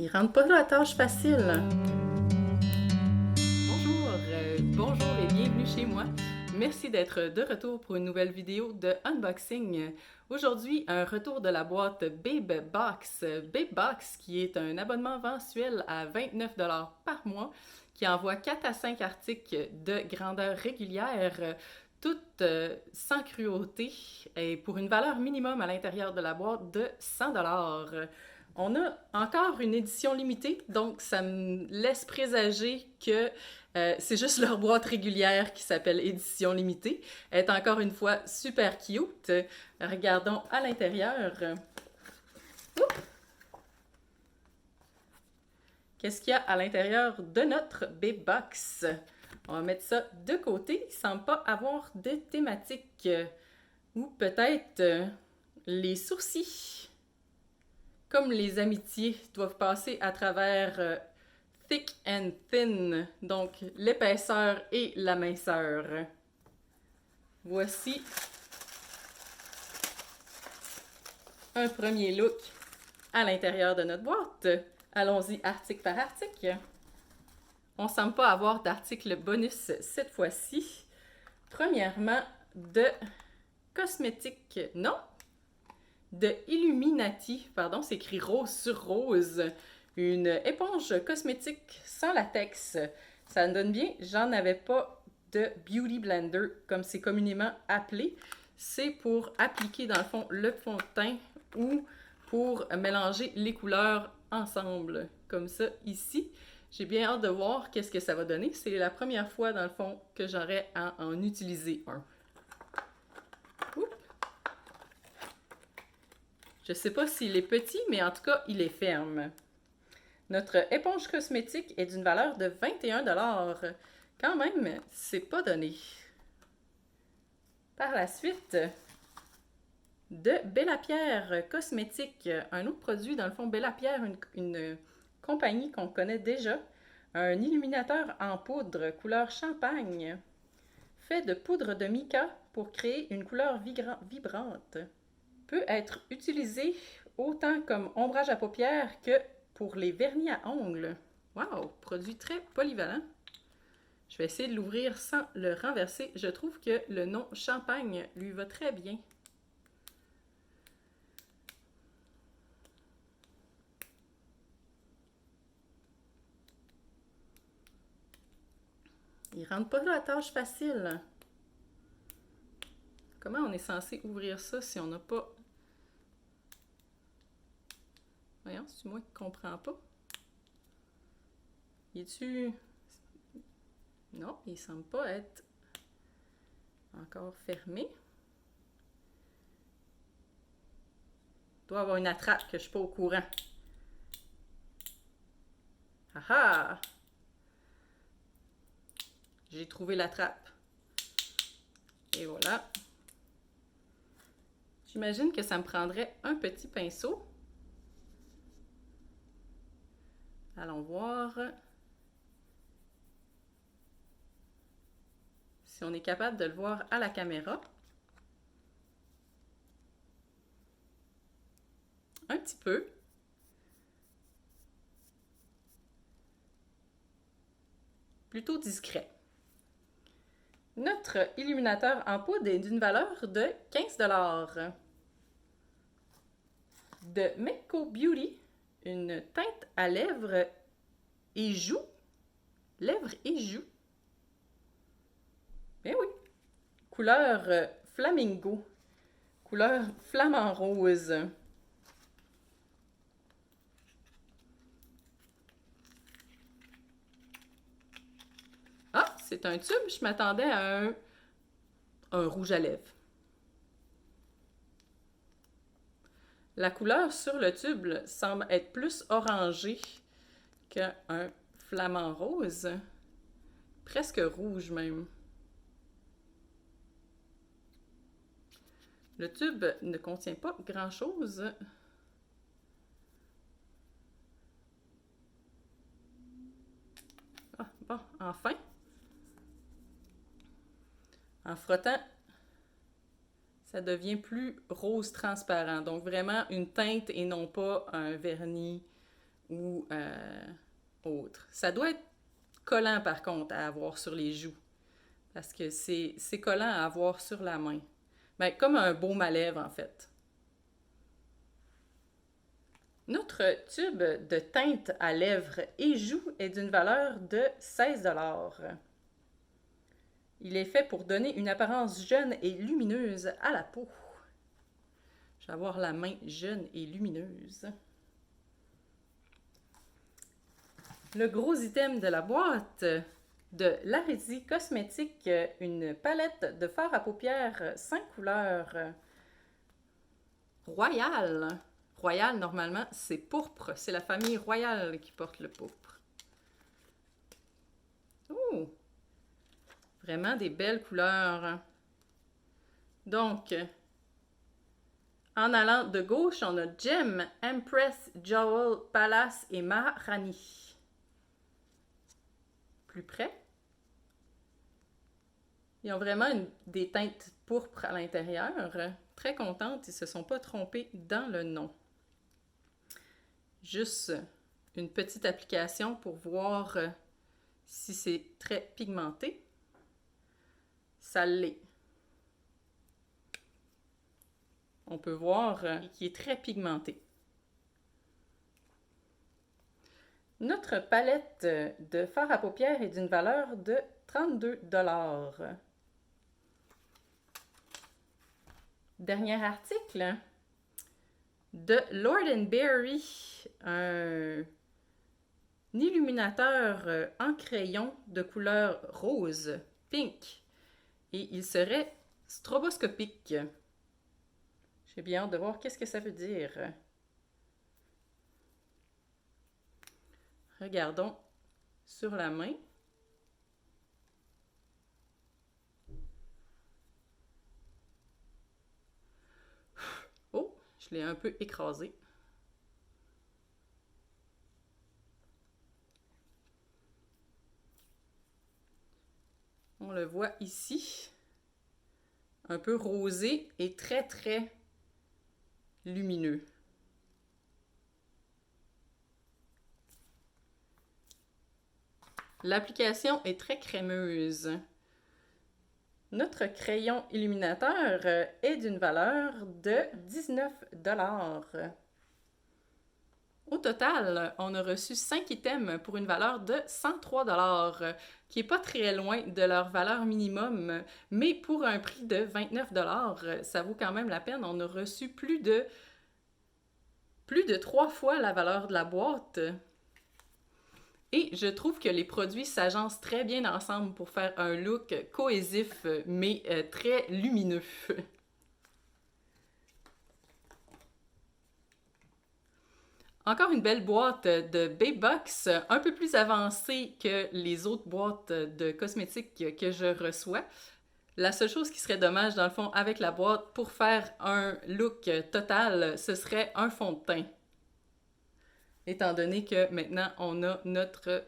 Il rentre pas la tâche facile. Bonjour et bienvenue chez moi. Merci d'être de retour pour une nouvelle vidéo de unboxing. Aujourd'hui, un retour de la boîte Babe Box. Babe Box qui est un abonnement mensuel à 29 par mois qui envoie 4 à 5 articles de grandeur régulière, toutes sans cruauté et pour une valeur minimum à l'intérieur de la boîte de 100 On a encore une édition limitée, donc ça me laisse présager que c'est juste leur boîte régulière qui s'appelle édition limitée. Elle est encore une fois super cute. Regardons à l'intérieur. Qu'est-ce qu'il y a à l'intérieur de notre Babe Box? On va mettre ça de côté. Il ne semble pas avoir de thématique. Ou peut-être les sourcils. Comme les amitiés doivent passer à travers thick and thin, donc l'épaisseur et la minceur. Voici un premier look à l'intérieur de notre boîte. Allons-y article par article. On ne semble pas avoir d'article bonus cette fois-ci. Premièrement, de cosmétiques, non, de Illuminati, pardon, c'est écrit rose sur rose. Une éponge cosmétique sans latex. Ça me donne bien, j'en avais pas de Beauty Blender, comme c'est communément appelé. C'est pour appliquer, dans le fond, le fond de teint ou pour mélanger les couleurs ensemble, comme ça, ici. J'ai bien hâte de voir qu'est-ce que ça va donner. C'est la première fois, dans le fond, que j'aurais à en utiliser un. Oups. Je sais pas s'il est petit, mais en tout cas, il est ferme. Notre éponge cosmétique est d'une valeur de 21 $. Quand même, c'est pas donné. Par la suite, de Bella Pierre Cosmétique, un autre produit, dans le fond, Bella Pierre, une compagnie qu'on connaît déjà, un illuminateur en poudre couleur champagne, fait de poudre de mica pour créer une couleur vibrante. Peut être utilisé autant comme ombrage à paupières que pour les vernis à ongles. Wow! Produit très polyvalent. Je vais essayer de l'ouvrir sans le renverser. Je trouve que le nom champagne lui va très bien. Il rentre pas la tâche facile. Comment on est censé ouvrir ça si on n'a pas... Voyons, c'est moi qui ne comprends pas. Y est-tu... Non, il semble pas être encore fermé. Il doit y avoir une attrape que je ne suis pas au courant. Ah ah! J'ai trouvé la trappe. Et voilà. J'imagine que ça me prendrait un petit pinceau. Allons voir si on est capable de le voir à la caméra. Un petit peu. Plutôt discret. Notre illuminateur en poudre est d'une valeur de 15 $. De Mecco Beauty, une teinte à lèvres et joues. Lèvres et joues. Ben oui. Couleur flamingo. Couleur flamant rose. Ah, c'est un tube. Je m'attendais à un rouge à lèvres. La couleur sur le tube semble être plus orangée qu'un flamant rose. Presque rouge même. Le tube ne contient pas grand-chose. Ah, bon, enfin. En frottant, ça devient plus rose transparent. Donc vraiment une teinte et non pas un vernis ou autre. Ça doit être collant par contre à avoir sur les joues parce que c'est collant à avoir sur la main. Ben, comme un baume à lèvres en fait. Notre tube de teinte à lèvres et joues est d'une valeur de 16 $. Il est fait pour donner une apparence jeune et lumineuse à la peau. Je vais avoir la main jeune et lumineuse. Le gros item de la boîte de Larésie Cosmétique, une palette de fard à paupières 5 couleurs Royal. Royal, normalement, c'est pourpre. C'est la famille Royal qui porte le pourpre. Oh! Vraiment des belles couleurs. Donc, en allant de gauche, on a Gem, Empress, Jewel, Palace et Maharani. Plus près. Ils ont vraiment des teintes pourpres à l'intérieur. Très contente, ils ne se sont pas trompés dans le nom. Juste une petite application pour voir si c'est très pigmenté. Ça l'est. On peut voir qu'il est très pigmenté. Notre palette de fard à paupières est d'une valeur de 32 $. Dernier article de Lord & Berry, un illuminateur en crayon de couleur rose, pink, et il serait stroboscopique. J'ai bien hâte de voir qu'est-ce que ça veut dire. Regardons sur la main. Oh, je l'ai un peu écrasé. On le voit ici. Un peu rosé et très, très lumineux. L'application est très crémeuse. Notre crayon illuminateur est d'une valeur de 19 $. Au total, on a reçu 5 items pour une valeur de 103 $, qui n'est pas très loin de leur valeur minimum, mais pour un prix de 29 $, ça vaut quand même la peine. On a reçu plus de 3 fois la valeur de la boîte. Et je trouve que les produits s'agencent très bien ensemble pour faire un look cohésif, mais très lumineux. Encore une belle boîte de Babe Box, un peu plus avancée que les autres boîtes de cosmétiques que je reçois. La seule chose qui serait dommage, dans le fond, avec la boîte, pour faire un look total, ce serait un fond de teint. Étant donné que maintenant, on a notre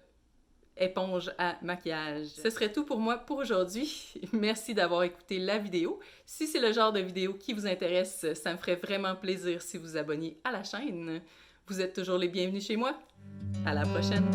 éponge à maquillage. Ce serait tout pour moi pour aujourd'hui. Merci d'avoir écouté la vidéo. Si c'est le genre de vidéo qui vous intéresse, ça me ferait vraiment plaisir si vous abonniez à la chaîne. Vous êtes toujours les bienvenus chez moi. À la prochaine!